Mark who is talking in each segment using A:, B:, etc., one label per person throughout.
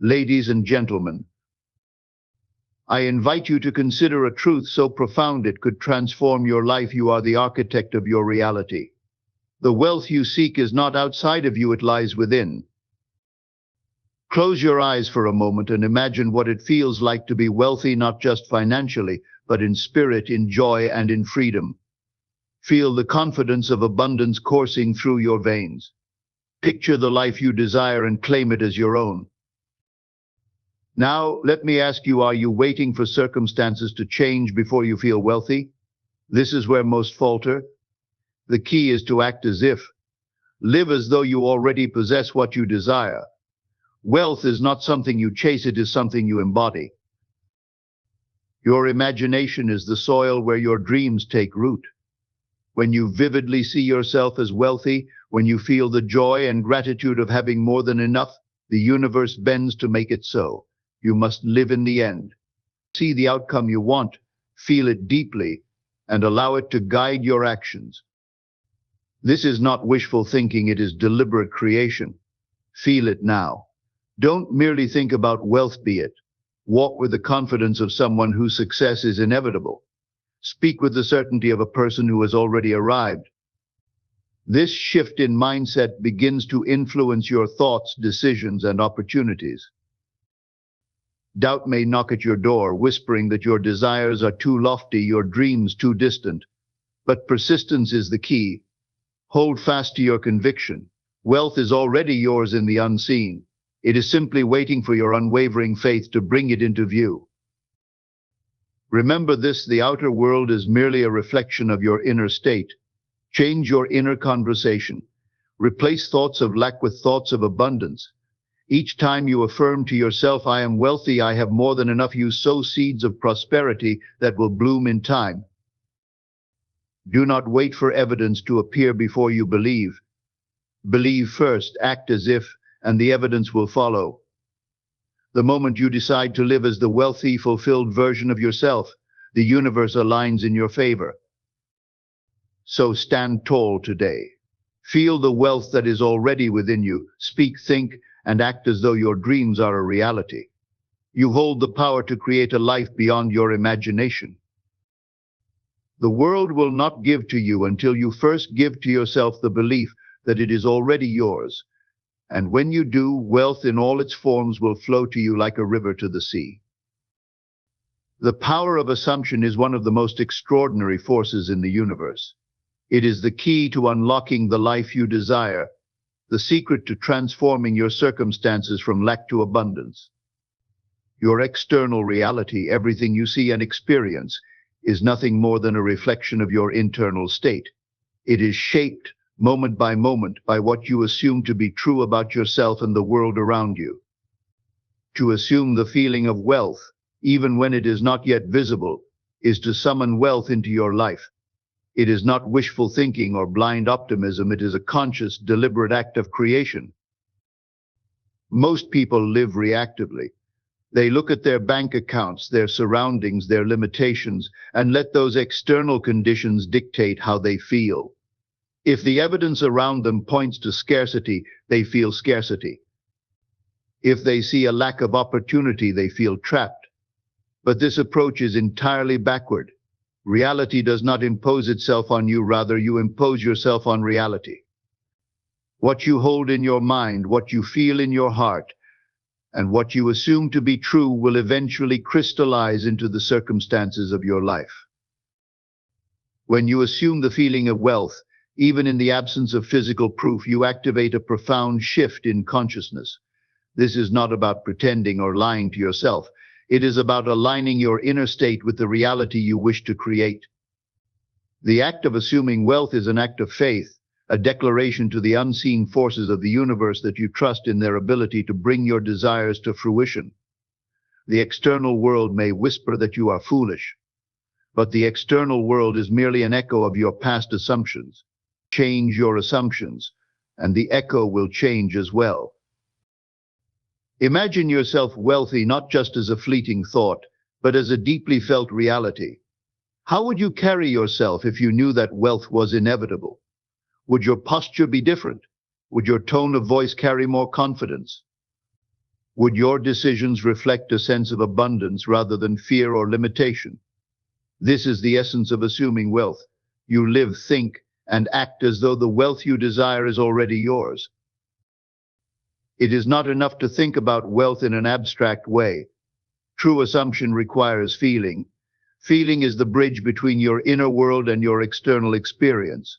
A: Ladies and gentlemen, I invite you to consider a truth so profound it could transform your life. You are the architect of your reality. The wealth you seek is not outside of you, it lies within. Close your eyes for a moment and imagine what it feels like to be wealthy, not just financially, but in spirit, in joy, and in freedom. Feel the confidence of abundance coursing through your veins. Picture the life you desire and claim it as your own. Now, let me ask you, are you waiting for circumstances to change before you feel wealthy? This is where most falter. The key is to act as if. Live as though you already possess what you desire. Wealth is not something you chase, it is something you embody. Your imagination is the soil where your dreams take root. When you vividly see yourself as wealthy, when you feel the joy and gratitude of having more than enough, the universe bends to make it so. You must live in the end. See the outcome you want, feel it deeply, and allow it to guide your actions. This is not wishful thinking, it is deliberate creation. Feel it now. Don't merely think about wealth, be it. Walk with the confidence of someone whose success is inevitable. Speak with the certainty of a person who has already arrived. This shift in mindset begins to influence your thoughts, decisions, and opportunities. Doubt may knock at your door, whispering that your desires are too lofty, your dreams too distant. But persistence is the key. Hold fast to your conviction. Wealth is already yours in the unseen. It is simply waiting for your unwavering faith to bring it into view. Remember this, the outer world is merely a reflection of your inner state. Change your inner conversation. Replace thoughts of lack with thoughts of abundance. Each time you affirm to yourself, I am wealthy, I have more than enough, you sow seeds of prosperity that will bloom in time. Do not wait for evidence to appear before you believe. Believe first, act as if, and the evidence will follow. The moment you decide to live as the wealthy, fulfilled version of yourself, the universe aligns in your favor. So stand tall today. Feel the wealth that is already within you. Speak, think, and act as though your dreams are a reality. You hold the power to create a life beyond your imagination. The world will not give to you until you first give to yourself the belief that it is already yours. And when you do, wealth in all its forms will flow to you like a river to the sea. The power of assumption is one of the most extraordinary forces in the universe. It is the key to unlocking the life you desire, the secret to transforming your circumstances from lack to abundance. Your external reality, everything you see and experience, is nothing more than a reflection of your internal state. It is shaped moment by moment by what you assume to be true about yourself and the world around you. To assume the feeling of wealth, even when it is not yet visible, is to summon wealth into your life. It is not wishful thinking or blind optimism, it is a conscious, deliberate act of creation. Most people live reactively. They look at their bank accounts, their surroundings, their limitations, and let those external conditions dictate how they feel. If the evidence around them points to scarcity, they feel scarcity. If they see a lack of opportunity, they feel trapped. But this approach is entirely backward. Reality does not impose itself on you, rather you impose yourself on reality. What you hold in your mind, what you feel in your heart, and what you assume to be true will eventually crystallize into the circumstances of your life. When you assume the feeling of wealth, even in the absence of physical proof, you activate a profound shift in consciousness. This is not about pretending or lying to yourself. It is about aligning your inner state with the reality you wish to create. The act of assuming wealth is an act of faith, a declaration to the unseen forces of the universe that you trust in their ability to bring your desires to fruition. The external world may whisper that you are foolish, but the external world is merely an echo of your past assumptions. Change your assumptions, and the echo will change as well. Imagine yourself wealthy not just as a fleeting thought, but as a deeply felt reality. How would you carry yourself if you knew that wealth was inevitable? Would your posture be different? Would your tone of voice carry more confidence? Would your decisions reflect a sense of abundance rather than fear or limitation? This is the essence of assuming wealth. You live, think, and act as though the wealth you desire is already yours. It is not enough to think about wealth in an abstract way. True assumption requires feeling. Feeling is the bridge between your inner world and your external experience.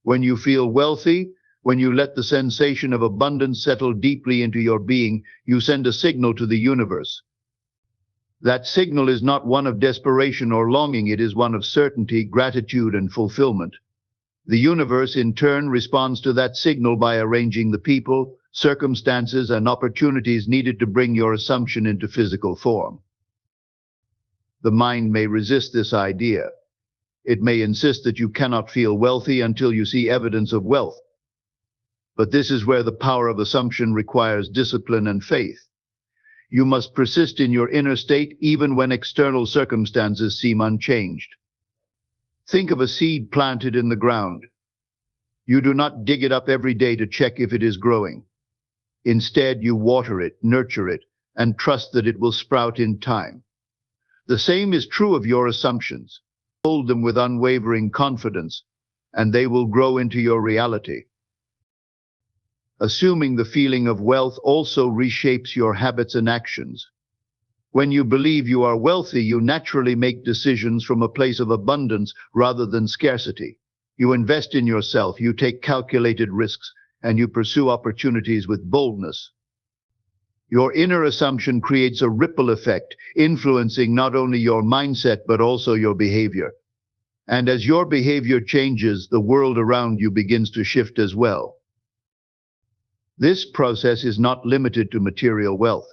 A: When you feel wealthy, when you let the sensation of abundance settle deeply into your being, you send a signal to the universe. That signal is not one of desperation or longing, it is one of certainty, gratitude, and fulfillment. The universe, in turn, responds to that signal by arranging the people, circumstances, and opportunities needed to bring your assumption into physical form. The mind may resist this idea. It may insist that you cannot feel wealthy until you see evidence of wealth. But this is where the power of assumption requires discipline and faith. You must persist in your inner state even when external circumstances seem unchanged. Think of a seed planted in the ground. You do not dig it up every day to check if it is growing. Instead, you water it, nurture it, and trust that it will sprout in time. The same is true of your assumptions. Hold them with unwavering confidence, and they will grow into your reality. Assuming the feeling of wealth also reshapes your habits and actions. When you believe you are wealthy, you naturally make decisions from a place of abundance rather than scarcity. You invest in yourself, you take calculated risks, and you pursue opportunities with boldness. Your inner assumption creates a ripple effect, influencing not only your mindset but also your behavior. And as your behavior changes, the world around you begins to shift as well. This process is not limited to material wealth.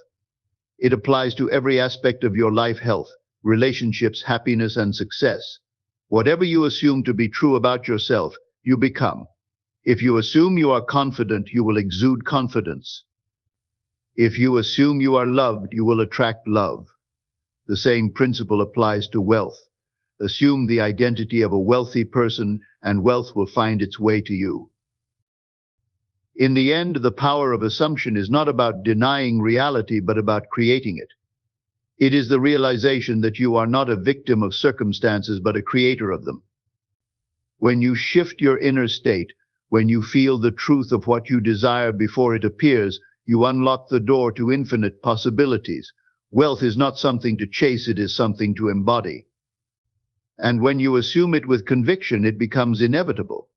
A: It applies to every aspect of your life: health, relationships, happiness, and success. Whatever you assume to be true about yourself, you become. If you assume you are confident, you will exude confidence. If you assume you are loved, you will attract love. The same principle applies to wealth. Assume the identity of a wealthy person, and wealth will find its way to you. In the end, the power of assumption is not about denying reality, but about creating it. It is the realization that you are not a victim of circumstances, but a creator of them. When you shift your inner state, when you feel the truth of what you desire before it appears, you unlock the door to infinite possibilities. Wealth is not something to chase, it is something to embody. And when you assume it with conviction, it becomes inevitable.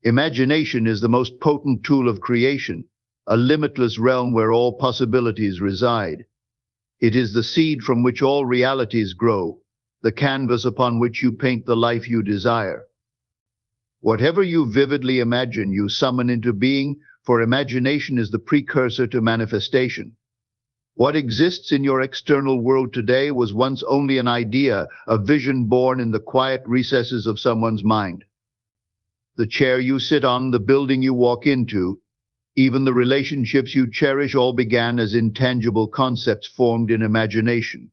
A: Imagination is the most potent tool of creation, a limitless realm where all possibilities reside. It is the seed from which all realities grow, the canvas upon which you paint the life you desire. Whatever you vividly imagine, you summon into being, for imagination is the precursor to manifestation. What exists in your external world today was once only an idea, a vision born in the quiet recesses of someone's mind. The chair you sit on, the building you walk into, even the relationships you cherish, all began as intangible concepts formed in imagination.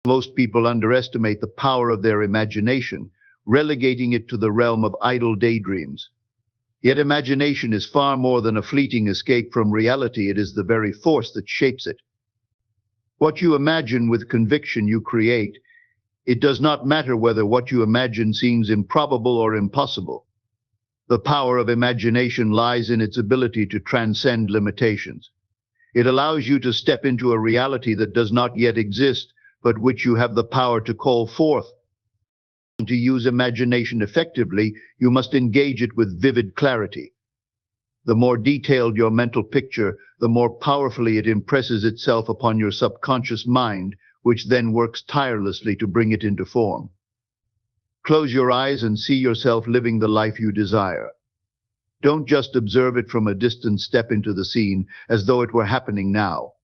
A: Most people underestimate the power of their imagination, relegating it to the realm of idle daydreams. Yet imagination is far more than a fleeting escape from reality. It is the very force that shapes it. What you imagine with conviction, you create. It does not matter whether what you imagine seems improbable or impossible. The power of imagination lies in its ability to transcend limitations. It allows you to step into a reality that does not yet exist, but which you have the power to call forth. To use imagination effectively, you must engage it with vivid clarity. The more detailed your mental picture, the more powerfully it impresses itself upon your subconscious mind, which then works tirelessly to bring it into form. Close your eyes and see yourself living the life you desire. Don't just observe it from a distance, step into the scene as though it were happening now.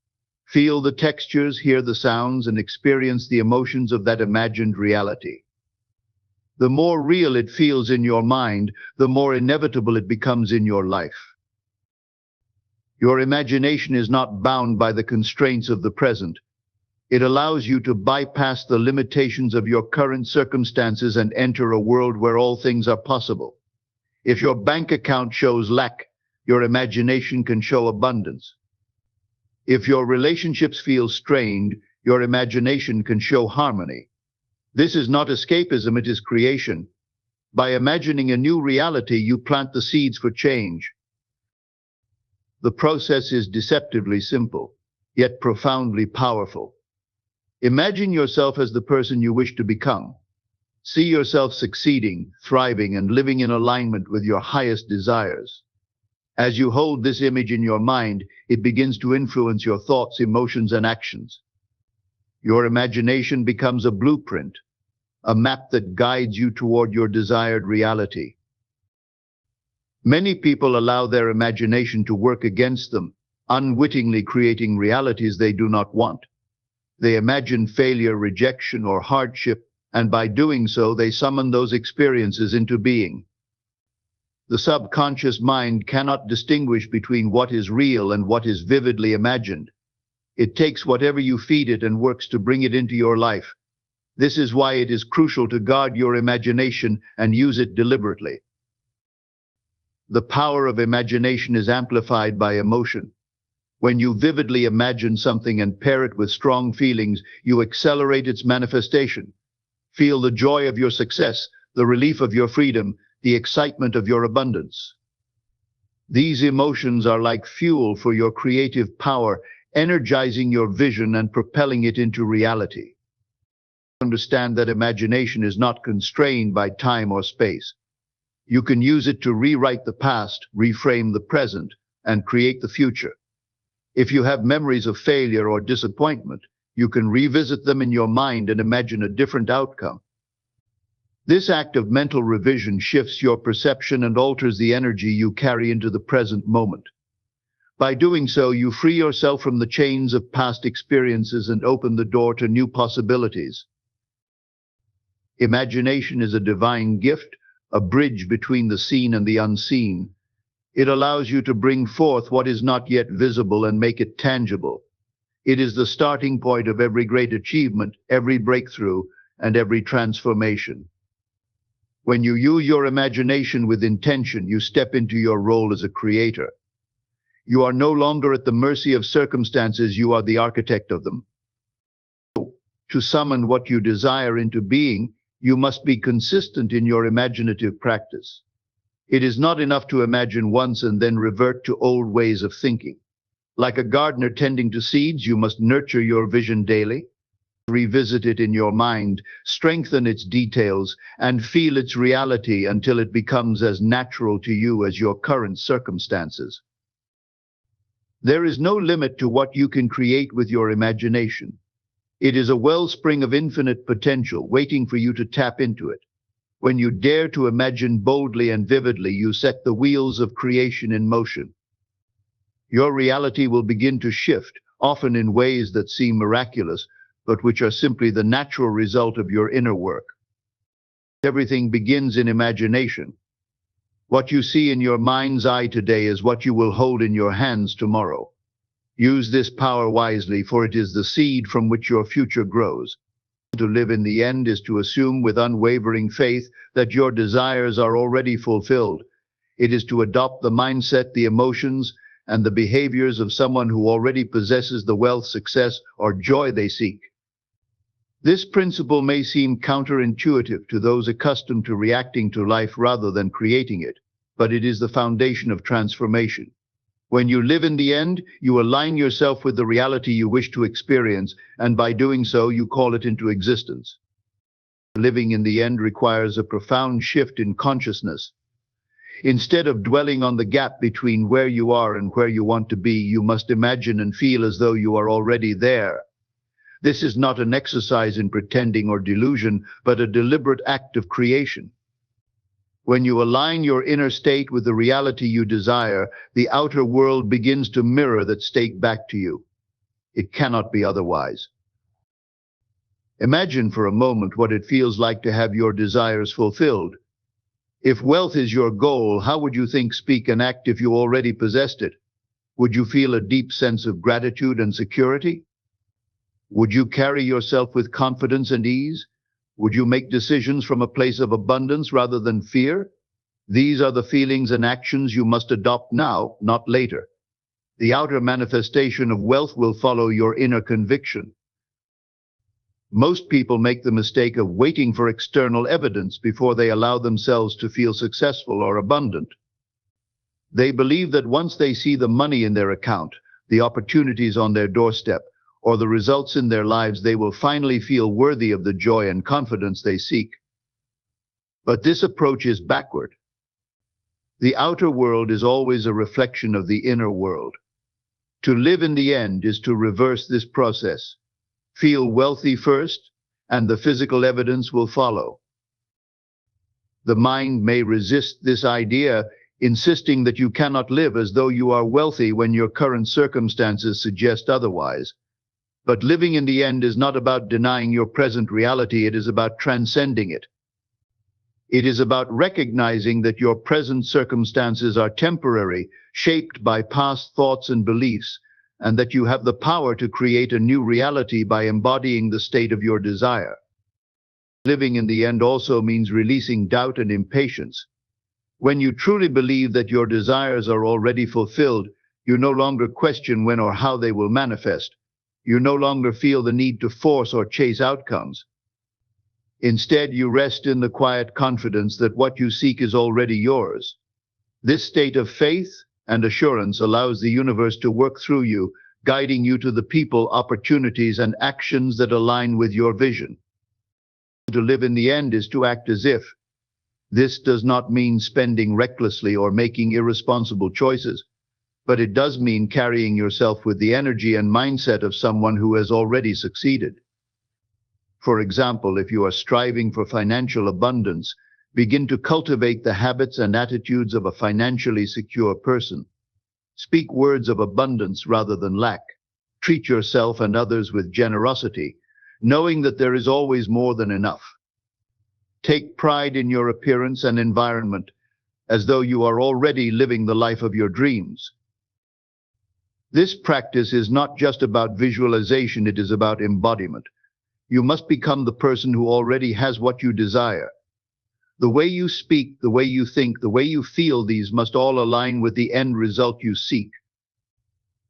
A: Feel the textures, hear the sounds, and experience the emotions of that imagined reality. The more real it feels in your mind, the more inevitable it becomes in your life. Your imagination is not bound by the constraints of the present. It allows you to bypass the limitations of your current circumstances and enter a world where all things are possible. If your bank account shows lack, your imagination can show abundance. If your relationships feel strained, your imagination can show harmony. This is not escapism, it is creation. By imagining a new reality, you plant the seeds for change. The process is deceptively simple, yet profoundly powerful. Imagine yourself as the person you wish to become. See yourself succeeding, thriving, and living in alignment with your highest desires. As you hold this image in your mind, it begins to influence your thoughts, emotions, and actions. Your imagination becomes a blueprint, a map that guides you toward your desired reality. Many people allow their imagination to work against them, unwittingly creating realities they do not want. They imagine failure, rejection, or hardship, and by doing so, they summon those experiences into being. The subconscious mind cannot distinguish between what is real and what is vividly imagined. It takes whatever you feed it and works to bring it into your life. This is why it is crucial to guard your imagination and use it deliberately. The power of imagination is amplified by emotion. When you vividly imagine something and pair it with strong feelings, you accelerate its manifestation. Feel the joy of your success, the relief of your freedom, the excitement of your abundance. These emotions are like fuel for your creative power, energizing your vision and propelling it into reality. Understand that imagination is not constrained by time or space. You can use it to rewrite the past, reframe the present, and create the future. If you have memories of failure or disappointment, you can revisit them in your mind and imagine a different outcome. This act of mental revision shifts your perception and alters the energy you carry into the present moment. By doing so, you free yourself from the chains of past experiences and open the door to new possibilities. Imagination is a divine gift, a bridge between the seen and the unseen. It allows you to bring forth what is not yet visible and make it tangible. It is the starting point of every great achievement, every breakthrough, and every transformation. When you use your imagination with intention, you step into your role as a creator. You are no longer at the mercy of circumstances, you are the architect of them. To summon what you desire into being, you must be consistent in your imaginative practice. It is not enough to imagine once and then revert to old ways of thinking. Like a gardener tending to seeds, you must nurture your vision daily, revisit it in your mind, strengthen its details, and feel its reality until it becomes as natural to you as your current circumstances. There is no limit to what you can create with your imagination. It is a wellspring of infinite potential waiting for you to tap into it. When you dare to imagine boldly and vividly, you set the wheels of creation in motion. Your reality will begin to shift, often in ways that seem miraculous, but which are simply the natural result of your inner work. Everything begins in imagination. What you see in your mind's eye today is what you will hold in your hands tomorrow. Use this power wisely, for it is the seed from which your future grows. To live in the end is to assume with unwavering faith that your desires are already fulfilled. It is to adopt the mindset, the emotions, and the behaviors of someone who already possesses the wealth, success, or joy they seek. This principle may seem counterintuitive to those accustomed to reacting to life rather than creating it, but it is the foundation of transformation. When you live in the end, you align yourself with the reality you wish to experience, and by doing so, you call it into existence. Living in the end requires a profound shift in consciousness. Instead of dwelling on the gap between where you are and where you want to be, you must imagine and feel as though you are already there. This is not an exercise in pretending or delusion, but a deliberate act of creation. When you align your inner state with the reality you desire, the outer world begins to mirror that state back to you. It cannot be otherwise. Imagine for a moment what it feels like to have your desires fulfilled. If wealth is your goal, how would you think, speak, and act if you already possessed it? Would you feel a deep sense of gratitude and security? Would you carry yourself with confidence and ease? Would you make decisions from a place of abundance rather than fear? These are the feelings and actions you must adopt now, not later. The outer manifestation of wealth will follow your inner conviction. Most people make the mistake of waiting for external evidence before they allow themselves to feel successful or abundant. They believe that once they see the money in their account, the opportunities on their doorstep, or the results in their lives, they will finally feel worthy of the joy and confidence they seek. But this approach is backward. The outer world is always a reflection of the inner world. To live in the end is to reverse this process. Feel wealthy first, and the physical evidence will follow. The mind may resist this idea, insisting that you cannot live as though you are wealthy when your current circumstances suggest otherwise. But living in the end is not about denying your present reality, it is about transcending it. It is about recognizing that your present circumstances are temporary, shaped by past thoughts and beliefs, and that you have the power to create a new reality by embodying the state of your desire. Living in the end also means releasing doubt and impatience. When you truly believe that your desires are already fulfilled, you no longer question when or how they will manifest. You no longer feel the need to force or chase outcomes. Instead, you rest in the quiet confidence that what you seek is already yours. This state of faith and assurance allows the universe to work through you, guiding you to the people, opportunities, and actions that align with your vision. To live in the end is to act as if. This does not mean spending recklessly or making irresponsible choices, but it does mean carrying yourself with the energy and mindset of someone who has already succeeded. For example, if you are striving for financial abundance, begin to cultivate the habits and attitudes of a financially secure person. Speak words of abundance rather than lack. Treat yourself and others with generosity, knowing that there is always more than enough. Take pride in your appearance and environment, as though you are already living the life of your dreams. This practice is not just about visualization, it is about embodiment. You must become the person who already has what you desire. The way you speak, the way you think, the way you feel, these must all align with the end result you seek.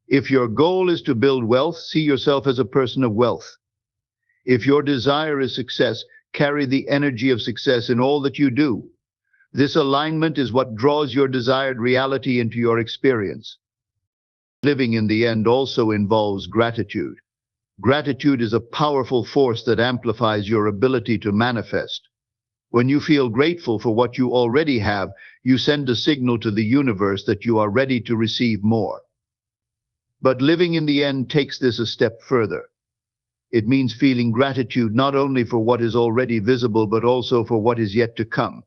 A: If your goal is to build wealth, see yourself as a person of wealth. If your desire is success, carry the energy of success in all that you do. This alignment is what draws your desired reality into your experience. Living in the end also involves gratitude. Gratitude is a powerful force that amplifies your ability to manifest. When you feel grateful for what you already have, you send a signal to the universe that you are ready to receive more. But living in the end takes this a step further. It means feeling gratitude not only for what is already visible, but also for what is yet to come.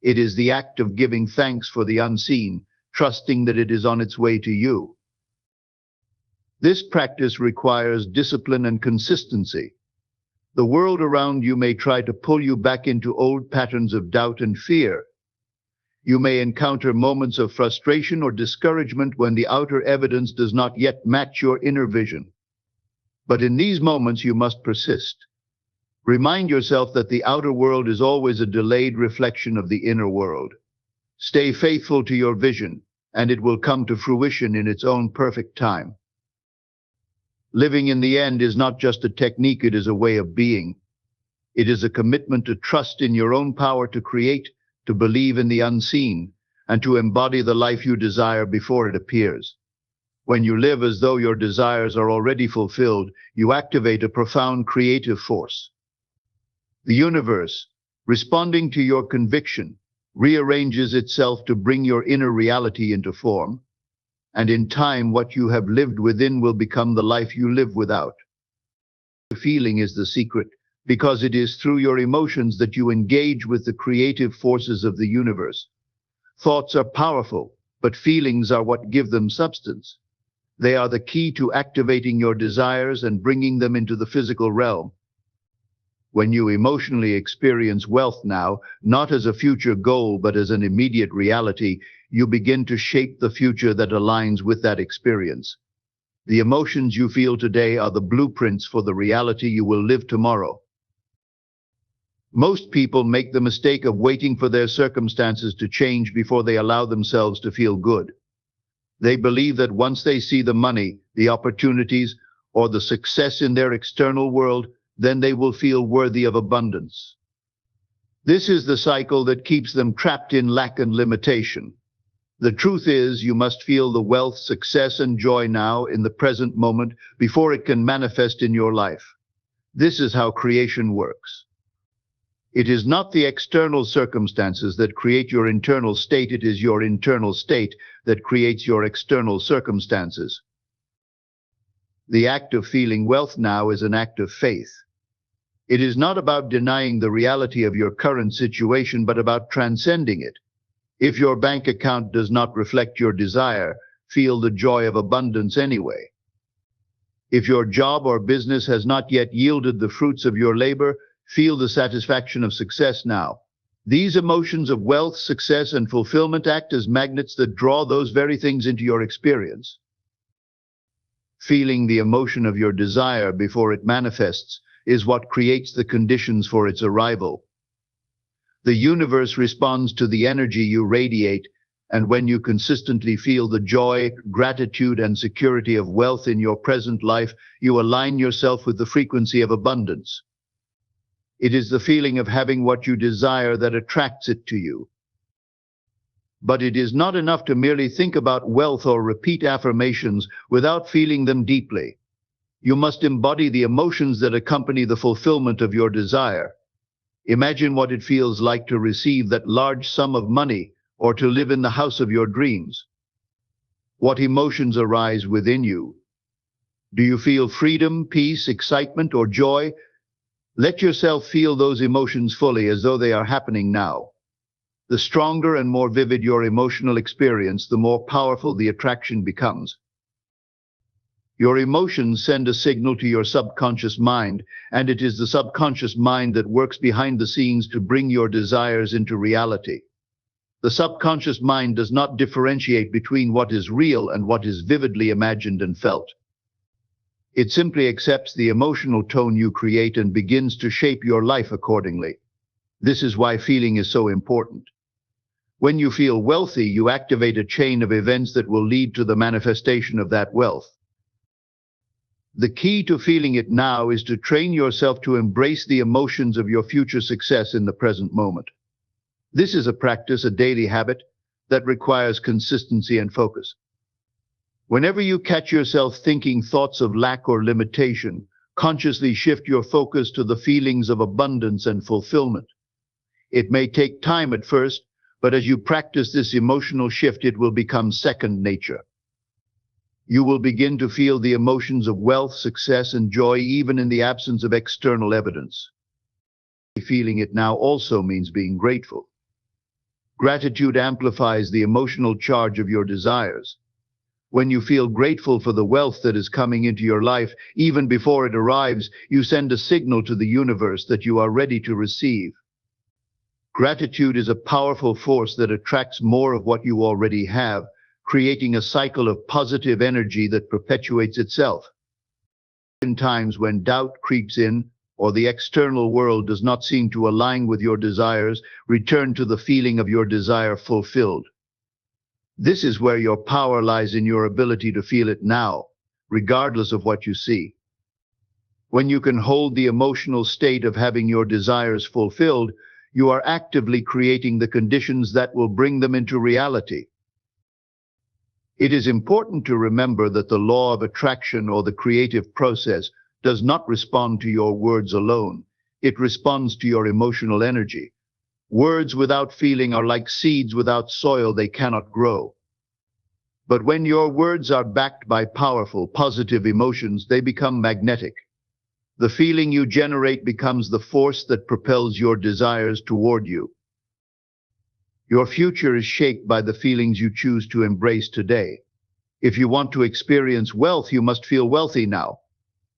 A: It is the act of giving thanks for the unseen, trusting that it is on its way to you. This practice requires discipline and consistency. The world around you may try to pull you back into old patterns of doubt and fear. You may encounter moments of frustration or discouragement when the outer evidence does not yet match your inner vision. But in these moments, you must persist. Remind yourself that the outer world is always a delayed reflection of the inner world. Stay faithful to your vision, and it will come to fruition in its own perfect time. Living in the end is not just a technique, it is a way of being. It is a commitment to trust in your own power to create, to believe in the unseen, and to embody the life you desire before it appears. When you live as though your desires are already fulfilled, you activate a profound creative force. The universe, responding to your conviction, rearranges itself to bring your inner reality into form. And in time, what you have lived within will become the life you live without. The feeling is the secret, because it is through your emotions that you engage with the creative forces of the universe. Thoughts are powerful, but feelings are what give them substance. They are the key to activating your desires and bringing them into the physical realm. When you emotionally experience wealth now, not as a future goal, but as an immediate reality, you begin to shape the future that aligns with that experience. The emotions you feel today are the blueprints for the reality you will live tomorrow. Most people make the mistake of waiting for their circumstances to change before they allow themselves to feel good. They believe that once they see the money, the opportunities, or the success in their external world, then they will feel worthy of abundance. This is the cycle that keeps them trapped in lack and limitation. The truth is, you must feel the wealth, success, and joy now in the present moment before it can manifest in your life. This is how creation works. It is not the external circumstances that create your internal state, it is your internal state that creates your external circumstances. The act of feeling wealth now is an act of faith. It is not about denying the reality of your current situation, but about transcending it. If your bank account does not reflect your desire, feel the joy of abundance anyway. If your job or business has not yet yielded the fruits of your labor, feel the satisfaction of success now. These emotions of wealth, success, and fulfillment act as magnets that draw those very things into your experience. Feeling the emotion of your desire before it manifests is what creates the conditions for its arrival. The universe responds to the energy you radiate, and when you consistently feel the joy, gratitude, and security of wealth in your present life, you align yourself with the frequency of abundance. It is the feeling of having what you desire that attracts it to you. But it is not enough to merely think about wealth or repeat affirmations without feeling them deeply. You must embody the emotions that accompany the fulfillment of your desire. Imagine what it feels like to receive that large sum of money or to live in the house of your dreams. What emotions arise within you? Do you feel freedom, peace, excitement, or joy? Let yourself feel those emotions fully as though they are happening now. The stronger and more vivid your emotional experience, the more powerful the attraction becomes. Your emotions send a signal to your subconscious mind, and it is the subconscious mind that works behind the scenes to bring your desires into reality. The subconscious mind does not differentiate between what is real and what is vividly imagined and felt. It simply accepts the emotional tone you create and begins to shape your life accordingly. This is why feeling is so important. When you feel wealthy, you activate a chain of events that will lead to the manifestation of that wealth. The key to feeling it now is to train yourself to embrace the emotions of your future success in the present moment. This is a practice, a daily habit, that requires consistency and focus. Whenever you catch yourself thinking thoughts of lack or limitation, consciously shift your focus to the feelings of abundance and fulfillment. It may take time at first, but as you practice this emotional shift, it will become second nature. You will begin to feel the emotions of wealth, success, and joy even in the absence of external evidence. Feeling it now also means being grateful. Gratitude amplifies the emotional charge of your desires. When you feel grateful for the wealth that is coming into your life, even before it arrives, you send a signal to the universe that you are ready to receive. Gratitude is a powerful force that attracts more of what you already have, creating a cycle of positive energy that perpetuates itself. In times when doubt creeps in, or the external world does not seem to align with your desires, return to the feeling of your desire fulfilled. This is where your power lies, in your ability to feel it now, regardless of what you see. When you can hold the emotional state of having your desires fulfilled, you are actively creating the conditions that will bring them into reality. It is important to remember that the law of attraction, or the creative process, does not respond to your words alone. It responds to your emotional energy. Words without feeling are like seeds without soil; they cannot grow. But when your words are backed by powerful, positive emotions, they become magnetic. The feeling you generate becomes the force that propels your desires toward you. Your future is shaped by the feelings you choose to embrace today. If you want to experience wealth, you must feel wealthy now.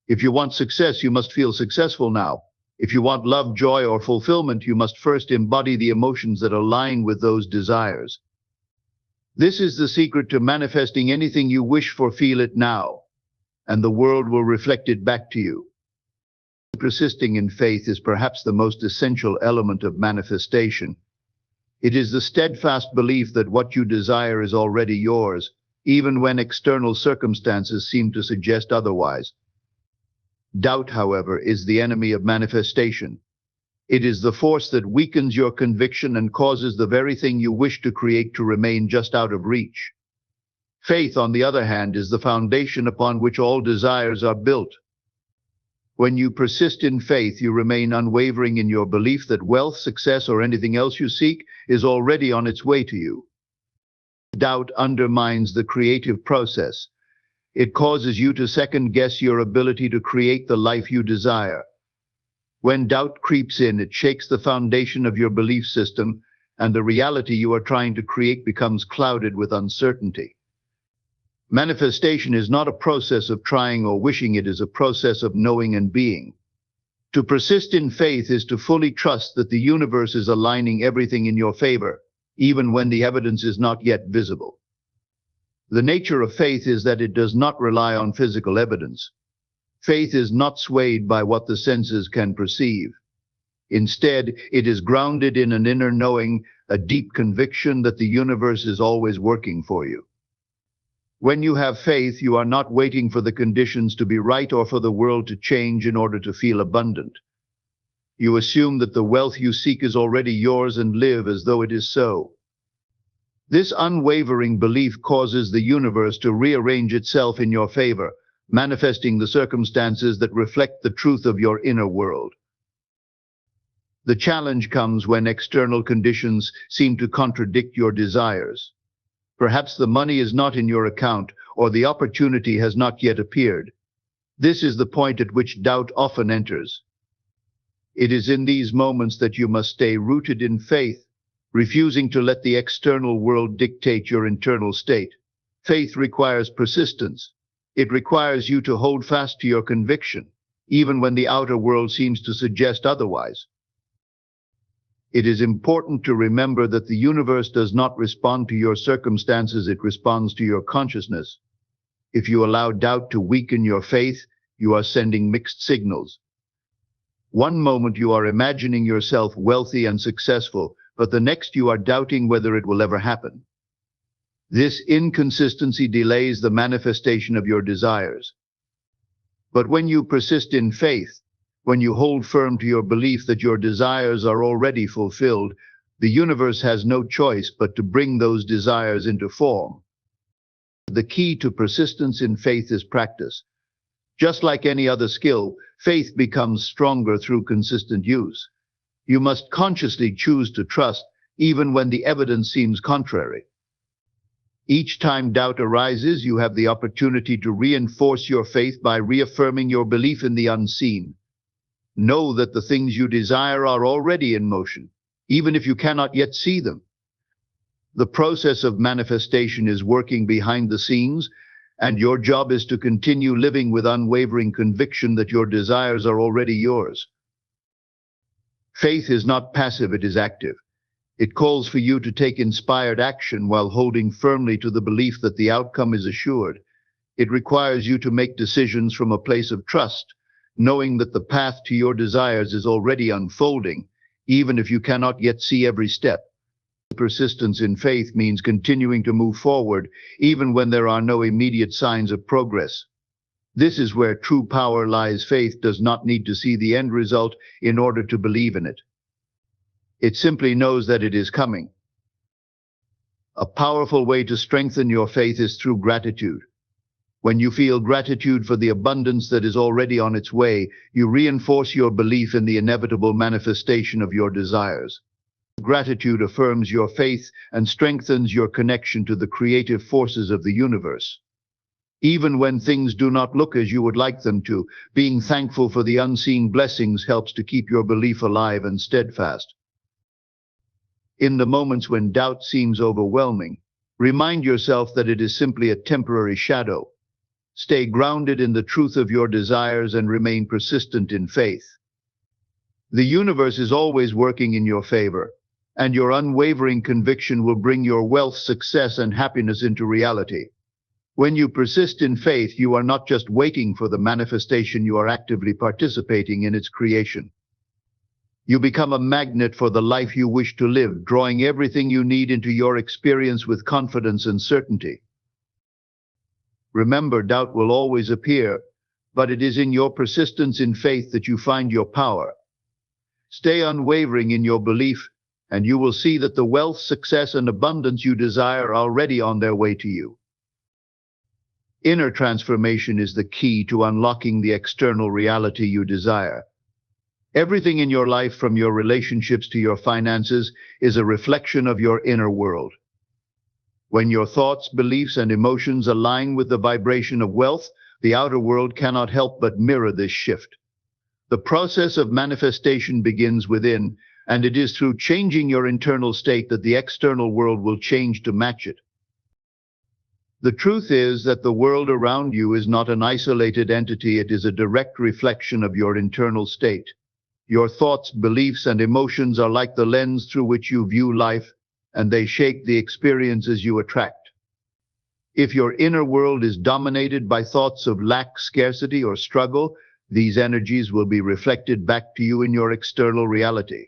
A: If you want success, you must feel successful now. If you want love, joy, or fulfillment, you must first embody the emotions that align with those desires. This is the secret to manifesting anything you wish for. Feel it now, and the world will reflect it back to you. Persisting in faith is perhaps the most essential element of manifestation. It is the steadfast belief that what you desire is already yours, even when external circumstances seem to suggest otherwise. Doubt, however, is the enemy of manifestation. It is the force that weakens your conviction and causes the very thing you wish to create to remain just out of reach. Faith, on the other hand, is the foundation upon which all desires are built. When you persist in faith, you remain unwavering in your belief that wealth, success, or anything else you seek is already on its way to you. Doubt undermines the creative process. It causes you to second-guess your ability to create the life you desire. When doubt creeps in, it shakes the foundation of your belief system, and the reality you are trying to create becomes clouded with uncertainty. Manifestation is not a process of trying or wishing, it is a process of knowing and being. To persist in faith is to fully trust that the universe is aligning everything in your favor, even when the evidence is not yet visible. The nature of faith is that it does not rely on physical evidence. Faith is not swayed by what the senses can perceive. Instead, it is grounded in an inner knowing, a deep conviction that the universe is always working for you. When you have faith, you are not waiting for the conditions to be right or for the world to change in order to feel abundant. You assume that the wealth you seek is already yours and live as though it is so. This unwavering belief causes the universe to rearrange itself in your favor, manifesting the circumstances that reflect the truth of your inner world. The challenge comes when external conditions seem to contradict your desires. Perhaps the money is not in your account, or the opportunity has not yet appeared. This is the point at which doubt often enters. It is in these moments that you must stay rooted in faith, refusing to let the external world dictate your internal state. Faith requires persistence. It requires you to hold fast to your conviction, even when the outer world seems to suggest otherwise. It is important to remember that the universe does not respond to your circumstances, it responds to your consciousness. If you allow doubt to weaken your faith, you are sending mixed signals. One moment you are imagining yourself wealthy and successful, but the next you are doubting whether it will ever happen. This inconsistency delays the manifestation of your desires. But when you persist in faith, when you hold firm to your belief that your desires are already fulfilled, the universe has no choice but to bring those desires into form. The key to persistence in faith is practice. Just like any other skill, faith becomes stronger through consistent use. You must consciously choose to trust, even when the evidence seems contrary. Each time doubt arises, you have the opportunity to reinforce your faith by reaffirming your belief in the unseen. Know that the things you desire are already in motion, even if you cannot yet see them. The process of manifestation is working behind the scenes, and your job is to continue living with unwavering conviction that your desires are already yours. Faith is not passive, it is active. It calls for you to take inspired action while holding firmly to the belief that the outcome is assured. It requires you to make decisions from a place of trust, knowing that the path to your desires is already unfolding, even if you cannot yet see every step. Persistence in faith means continuing to move forward, even when there are no immediate signs of progress. This is where true power lies. Faith does not need to see the end result in order to believe in it. It simply knows that it is coming. A powerful way to strengthen your faith is through gratitude. When you feel gratitude for the abundance that is already on its way, you reinforce your belief in the inevitable manifestation of your desires. Gratitude affirms your faith and strengthens your connection to the creative forces of the universe. Even when things do not look as you would like them to, being thankful for the unseen blessings helps to keep your belief alive and steadfast. In the moments when doubt seems overwhelming, remind yourself that it is simply a temporary shadow. Stay grounded in the truth of your desires and remain persistent in faith. The universe is always working in your favor, and your unwavering conviction will bring your wealth, success, and happiness into reality. When you persist in faith, you are not just waiting for the manifestation, you are actively participating in its creation. You become a magnet for the life you wish to live, drawing everything you need into your experience with confidence and certainty. Remember, doubt will always appear, but it is in your persistence in faith that you find your power. Stay unwavering in your belief, and you will see that the wealth, success, and abundance you desire are already on their way to you. Inner transformation is the key to unlocking the external reality you desire. Everything in your life, from your relationships to your finances, is a reflection of your inner world. When your thoughts, beliefs, and emotions align with the vibration of wealth, the outer world cannot help but mirror this shift. The process of manifestation begins within, and it is through changing your internal state that the external world will change to match it. The truth is that the world around you is not an isolated entity, it is a direct reflection of your internal state. Your thoughts, beliefs, and emotions are like the lens through which you view life, and they shape the experiences you attract. If your inner world is dominated by thoughts of lack, scarcity, or struggle, these energies will be reflected back to you in your external reality.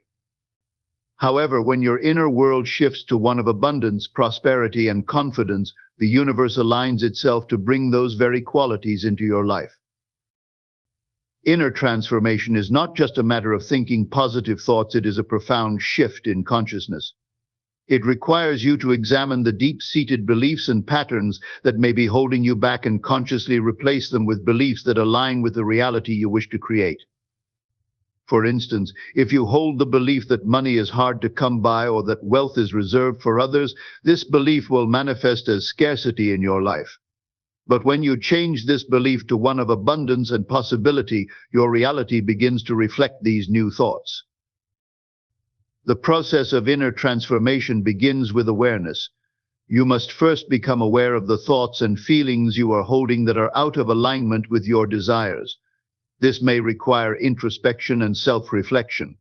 A: However, when your inner world shifts to one of abundance, prosperity, and confidence, the universe aligns itself to bring those very qualities into your life. Inner transformation is not just a matter of thinking positive thoughts, it is a profound shift in consciousness. It requires you to examine the deep-seated beliefs and patterns that may be holding you back and consciously replace them with beliefs that align with the reality you wish to create. For instance, if you hold the belief that money is hard to come by or that wealth is reserved for others, this belief will manifest as scarcity in your life. But when you change this belief to one of abundance and possibility, your reality begins to reflect these new thoughts. The process of inner transformation begins with awareness. You must first become aware of the thoughts and feelings you are holding that are out of alignment with your desires. This may require introspection and self-reflection.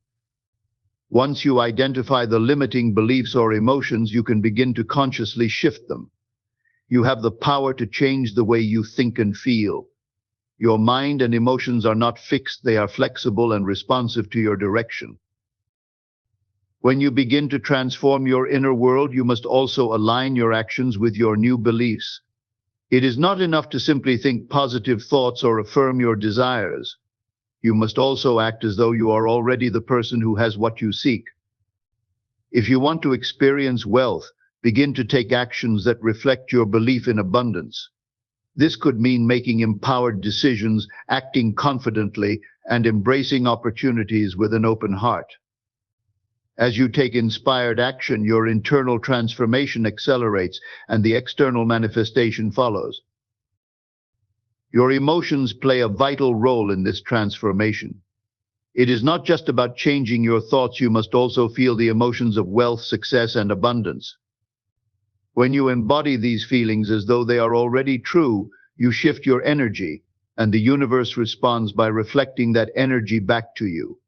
A: Once you identify the limiting beliefs or emotions, you can begin to consciously shift them. You have the power to change the way you think and feel. Your mind and emotions are not fixed, they are flexible and responsive to your direction. When you begin to transform your inner world, you must also align your actions with your new beliefs. It is not enough to simply think positive thoughts or affirm your desires. You must also act as though you are already the person who has what you seek. If you want to experience wealth, begin to take actions that reflect your belief in abundance. This could mean making empowered decisions, acting confidently, and embracing opportunities with an open heart. As you take inspired action, your internal transformation accelerates and the external manifestation follows. Your emotions play a vital role in this transformation. It is not just about changing your thoughts, you must also feel the emotions of wealth, success, and abundance. When you embody these feelings as though they are already true, you shift your energy, and the universe responds by reflecting that energy back to you.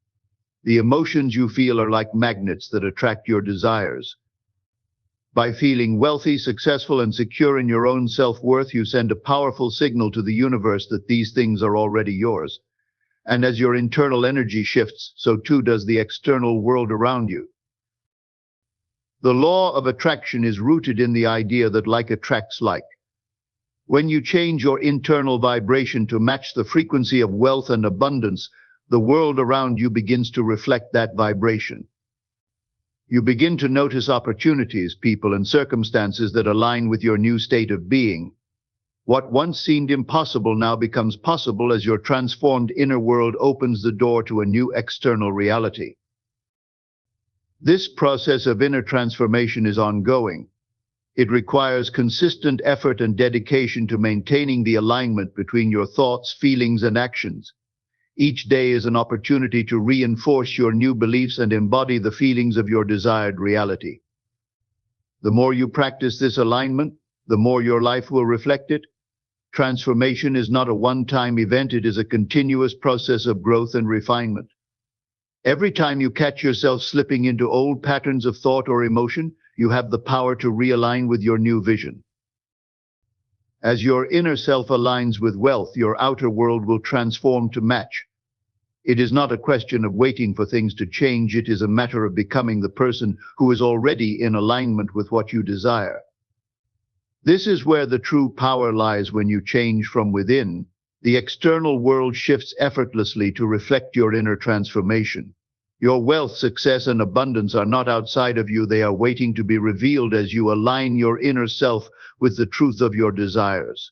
A: The emotions you feel are like magnets that attract your desires. By feeling wealthy, successful, and secure in your own self-worth, you send a powerful signal to the universe that these things are already yours. And as your internal energy shifts, so too does the external world around you. The law of attraction is rooted in the idea that like attracts like. When you change your internal vibration to match the frequency of wealth and abundance, the world around you begins to reflect that vibration. You begin to notice opportunities, people, and circumstances that align with your new state of being. What once seemed impossible now becomes possible as your transformed inner world opens the door to a new external reality. This process of inner transformation is ongoing. It requires consistent effort and dedication to maintaining the alignment between your thoughts, feelings, and actions. Each day is an opportunity to reinforce your new beliefs and embody the feelings of your desired reality. The more you practice this alignment, the more your life will reflect it. Transformation is not a one-time event, it is a continuous process of growth and refinement. Every time you catch yourself slipping into old patterns of thought or emotion, you have the power to realign with your new vision. As your inner self aligns with wealth, your outer world will transform to match. It is not a question of waiting for things to change, it is a matter of becoming the person who is already in alignment with what you desire. This is where the true power lies. When you change from within, the external world shifts effortlessly to reflect your inner transformation. Your wealth, success, and abundance are not outside of you. They are waiting to be revealed as you align your inner self with the truth of your desires.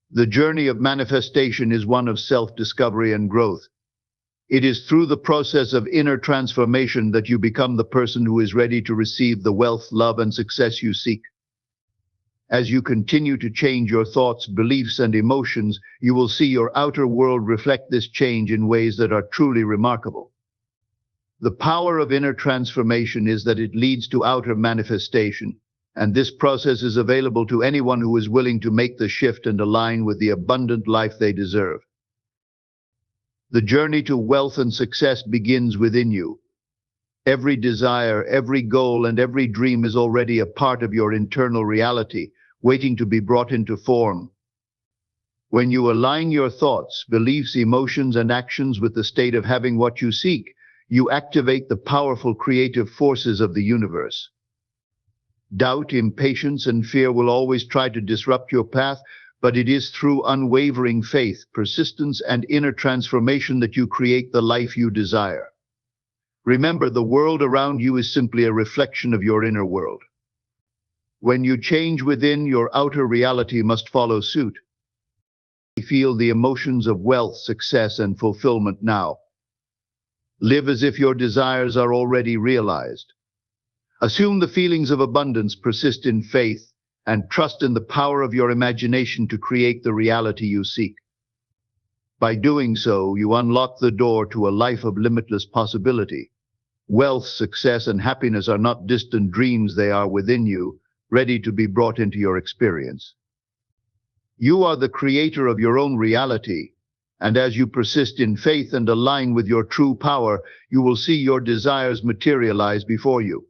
A: The journey of manifestation is one of self-discovery and growth. It is through the process of inner transformation that you become the person who is ready to receive the wealth, love, and success you seek. As you continue to change your thoughts, beliefs, and emotions, you will see your outer world reflect this change in ways that are truly remarkable. The power of inner transformation is that it leads to outer manifestation, and this process is available to anyone who is willing to make the shift and align with the abundant life they deserve. The journey to wealth and success begins within you. Every desire, every goal, and every dream is already a part of your internal reality, waiting to be brought into form. When you align your thoughts, beliefs, emotions, and actions with the state of having what you seek, you activate the powerful creative forces of the universe. Doubt, impatience, and fear will always try to disrupt your path, but it is through unwavering faith, persistence, and inner transformation that you create the life you desire. Remember, the world around you is simply a reflection of your inner world. When you change within, your outer reality must follow suit. Feel the emotions of wealth, success, and fulfillment now. Live as if your desires are already realized. Assume the feelings of abundance, persist in faith, and trust in the power of your imagination to create the reality you seek. By doing so, you unlock the door to a life of limitless possibility. Wealth, success, and happiness are not distant dreams. They are within you, ready to be brought into your experience. You are the creator of your own reality, and as you persist in faith and align with your true power, you will see your desires materialize before you.